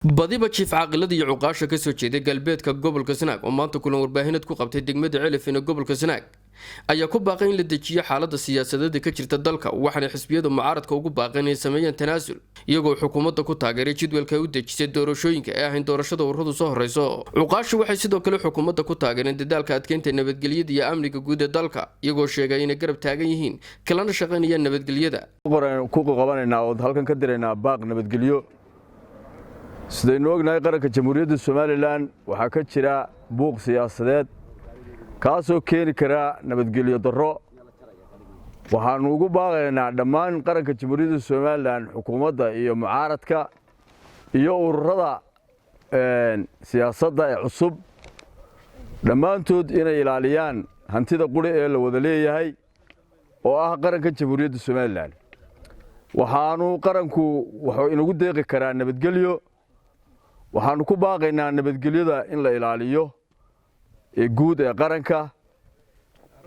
badiba jiif caaqilada iyo cuqaasha ka soo jeeday galbeedka gobolka Sanaag oo maanta kulan warbaahineed ku qabtay degmada Celif ee gobolka Sanaag ayaa ku baaqay in la dejiyo xaaladda siyaasadeed ka jirta dalka waxaana xisbiyada mucaaradka ugu baaqeen inay sameeyaan tanaasul iyagoo xukuumadda ku taageeray jadwalka u dejisay doorashooyinka ee ahayn doorashada ururadu soo horeyso cuqaasha waxay sidoo kale xukuumadda ku taageereen dadaalka adkeynta nabadgelyada iyo amniga guud ee dalka iyagoo sheegay inay garab taagan yihiin kalana shaqaynayaan nabadgelyada ku qabanayna oo halkan ka direynaa baaq nabadgelyo sidaynu ognahay qaranka jamhuuriyadda Soomaaliland waxaa ka jira buuq siyaasadeed kaasoo keeni kara nabadgelyo darro waxaanu ugu baaqaynaa dhammaan qaranka jamhuuriyadda Soomaaliland xukuumadda iyo mucaaradka iyo ururada siyaasadda ee cusub dhammaantood inay ilaaliyaan hantida quri ee la wada leeyahay oo ah qaranka jamhuuriyadda Soomaaliland waxaanu qaranku wuxuu inagu deeqi karaa nabadgelyo waxaanu ku baaqaynaa nabadgelyada in la ilaaliyo ee guud ee qaranka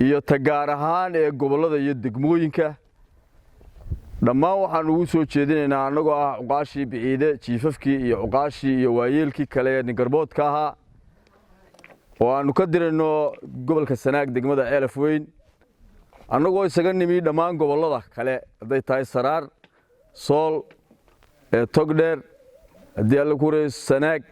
iyo tagaar ahaan ee gobolada iyo degmooyinka dhammaan waxaanu ugu soo jeedinaynaa anagoo ah cuqaashii biciide jiifafkii iyo cuqaashii iyo waayeelkii kale ee ningarboodka ahaa oo aanu ka dirayno gobolka Sanaag degmada Celif weyn anagoo isaga nimi dhammaan gobolada kale haday tahay Saraar Sool Togdheer haddii alla ku reeyo Sanaag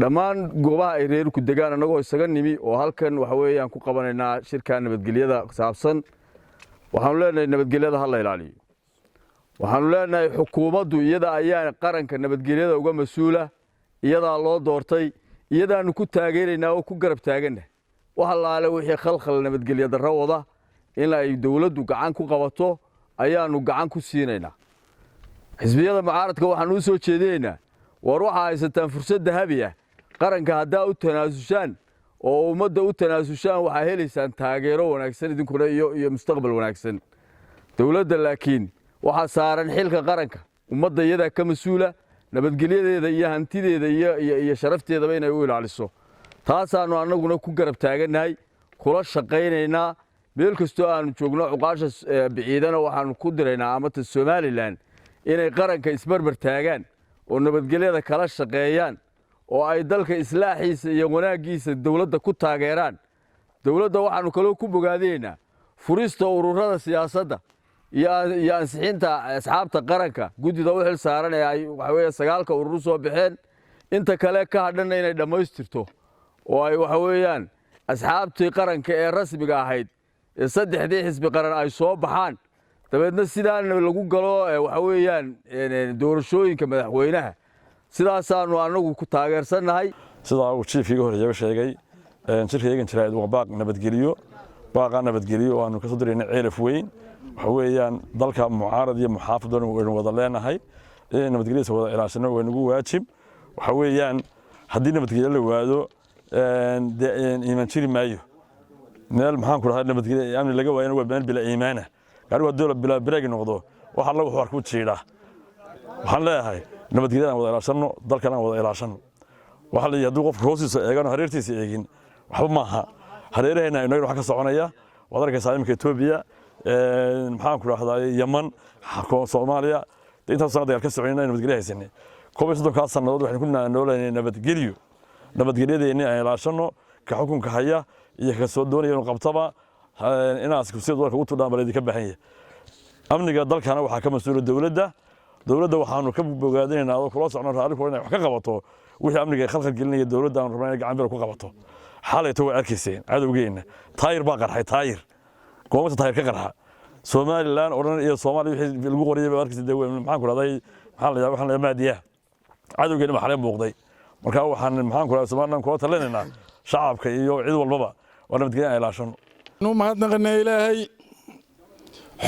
dhammaan goobaha ay reerku degaan anagoo isaga nimi oo halkan waxa weeyaan ku qabanaynaa shirka nabadgelyada saabsan waxaanu leenahay nabadgelyada ha la ilaaliyo waxaanu leenahay xukuumaddu iyada ayaa qaranka nabadgelyada uga mas'uula iyada loo doortay iyadaanu ku taageeraynaa oo ku garab taaganahay waxa laale wixii khalkhal nabadgelyo darro wada in ay dawladdu gacan ku qabato ayaanu gacan ku siinaynaa xisbiyada mucaaradka waxaanu soo jeedinaynaa war waxa haysataan fursad dahabi ah qaranka hadaa u tanaasushaan oo ummadda u tanaasushaan waxa helaysaan taageero wanaagsan idinkuna iyo mustaqbal wanaagsan dawladda laakiin waxa saaran xilka qaranka ummadda iyada ka mas'uula nabadgelyadeeda iyo hantideeda iyo sharafteeda inay u ilaaliso taasaanu anaguna ku garab taaganahay kula shaqaynaynaa meel kasto aanu joogno cuqaasha biciidana waxaanu ku diraynaa amata Soomaaliland inay qaranka isbarbar taagaan oo nabadgelyada kala shaqeeyaan oo ay dalka islaaxiisa iyo wanaagiisa dawladda ku taageeraan dawladda waxaanu kale ku bogaadeenaa furista ururada siyaasadda iyo ansixinta asxaabta qaranka gudida u xil saaran ee ay waxa weeye sagaalka urur soo bixeen inta kale ka hadhana inay dhameystirto oo ay waxa weeyaan asxaabtii qaranka ee rasmiga ahayd ee saddexdii xisbi qaran ay soo baxaan dabeedna sidaan lagu galo waxa weeyaan doorashooyinka madaxweynaha sidaasaanu anagu ku taageersanahay sida uu chief-iga hore sheegay shirkaygan jiraad waa baaq nabadgeliyo oo aanu ka soo dirayna Celif weyn waxa weeyaan dalka mucaarad iyo muxaafadon oo wada leenahay nabadgelyada wada ilaashano waa nagu waajib waxa weeyaan haddii nabadgelyo la waado iimaan jiri maayo meel maxaan ku dhahay nabadgelyo amni laga waayana waa meel bila iimaana gaari waa dawlad bila break noqdo waxa la wax ku jiida waxaan leeyahay nabadgelyada wada ilaashano dalkana wada ilaashano waxa la yiraahdo qof roosiisa eegano hareertiisa eegin waxba maaha hareeraheena inoo wax ka soconaya wadarka saameynta Itoobiya maxaan ku dhahay Yemen Soomaaliya inta sanad ka soconayna nabadgelyo haysanay koob ka sanadood waxaan ku noolaynay nabadgelyadeena ay ilaashano ka xukunka haya iyo ka soo doonayeen qabtaba inaas ku sii doorka u tudhaan baladi ka baxay amniga dalkana waxa ka mas'uul dawladda waxaanu ka bogaadinaynaa oo kula socno raali ku inay wax ka qabato wixii amniga khalkhal gelinaya dawladda aan rabnaa gacan bir ku qabato xalayto way arkayseen cadawgeena taayir baa qarxay taayir goobta taayir ka qarxa Soomaaliland oo dhan iyo Soomaaliya wixii lagu qoriyay baa arkaysay maxaan ku raday waxaan la maadiyaa cadawgeena waxa la muuqday marka waxaan maxaan ku raday Soomaaliland ku taleenaynaa shacabka iyo cid walbaba oo nabadgelyo ay ilaashano mahadnaqnaa ilaahay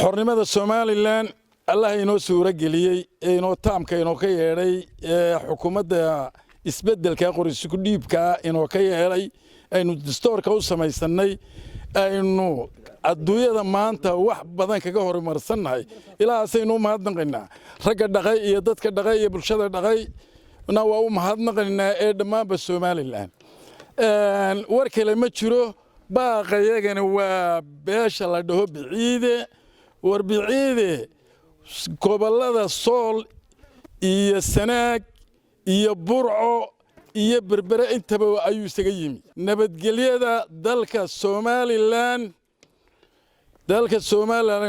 xornimada Soomaaliland Allah inoo suura geliyay inoo taamka inoo ka yeeray xukuumadda isbedelka qoris ku dhiibka inoo ka yeelay aynu dastuurka u samaysanay aynu adduunyada maanta wax badan kaga horumarsannahay ilaahaynu mahadnaqnaa ragga dhaqay iyo dadka dhaqay iyo bulshada dhaqay waa u mahadnaqnaa ee dhammaanba Soomaaliland war kale ma jiro baaqayagana waa beesha la dhaho biciide war biciide gobolada Sool iyo Sanaag iyo burco iyo berbere intaba ayuu isaga yimi nabadgelyada dalka Somaliland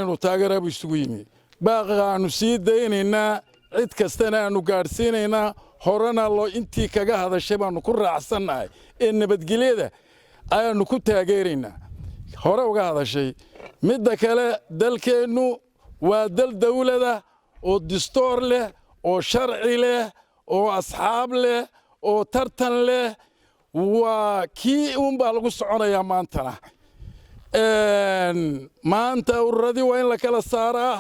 inuu taageero isugu yimi baaqa aanu sii daynaynaa cid kastana aanu gaarsiinaynaa horena loo intii kaga hadashay baanu ku raacsanahay ee nabadgelyada ayaanu ku taageeraynaa hore uga hadashay midda kale dalkeenu waa dal dawlada oo dastuur leh oo sharci leh oo asxaab leh oo tartan leh waa kii baa lagu soconayaa maanta ururadii waa in la kala saaraa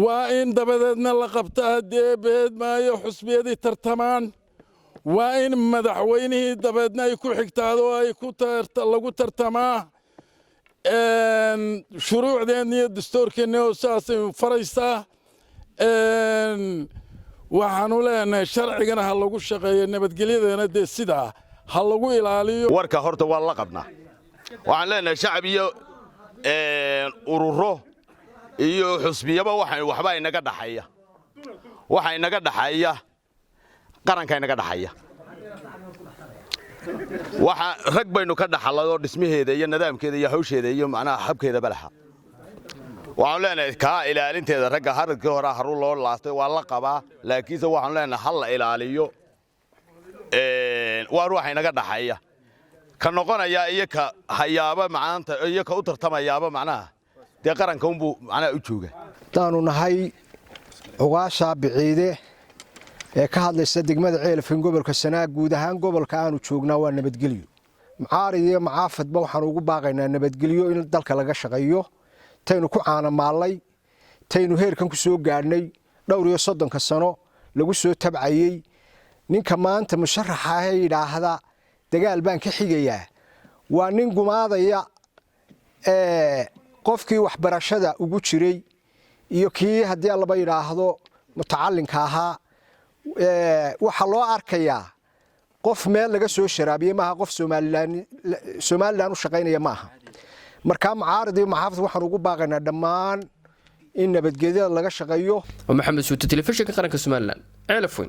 waa in dabadeedna la qabtaa haddii beed maayo xusbiyadii tartamaan waa in madaxweynihii dabeedna ay ku xigtaado ay lagu tartamaa shuruucdeenna iyo dastuurkeenna oo saasay faraysaa waxaanu leenahay sharcigana ha lagu shaqeeyo nabadgelyadana dee sidaa ha lagu ilaaliyo warka horta waa la qabnaa waxaan leenahay shacab iyo ururo iyo xusbiyaba waxba inaga dhaxaya waxa inaga dhaxaya qaranka inaga dhaxaya waxa rag baynu ka dhaxalado dhismaheeda iyo nidaamkeeda iyo hawsheeda iyo macnaha habkeeda balaha waxaan leenahay ka ilaalinteeda ragga haradkii hore haruu loo laastay waa la qabaa laakiin waxaan leenahay hal la ilaaliyo waa ruuxa inaga dhaxaya ka noqonaya iyo ka hayaaba maanta iyo ka u tartamayaaba macnaha dee qaranka unbuu macnaha u jooga taanu nahay ugaasha biciide ee ka hadlaysa degmada Ceelafin gobolka Sanaag guud ahaan gobolka aanu joognaa waa nabadgelyo macaarid iyo macaafadba waxaan ugu baaqaynaa nabadgelyo in dalka laga shaqeeyo taynu ku caanamaalay taynu heerkan ku soo gaadhnay dhowr iyo 30 sano lagu soo tabcayay ninka maanta musharaxa ah yiraahda dagaal baan ka xigayaa waa nin gumaadaya qofkii waxbarashada ugu jiray iyo kii hadii alla yiraahdo mutacallinka ahaa waxa loo arkayaa qof meel laga soo sharaabiyay maaha qof Somaliland u shaqeynaya maaha marka macaarid iyo maxaafad waxaan ugu baaqaynaa dhammaan in nabadgelyada laga shaqeeyo Maxamed Suuti telefishinka qaranka Somaliland Ceelafin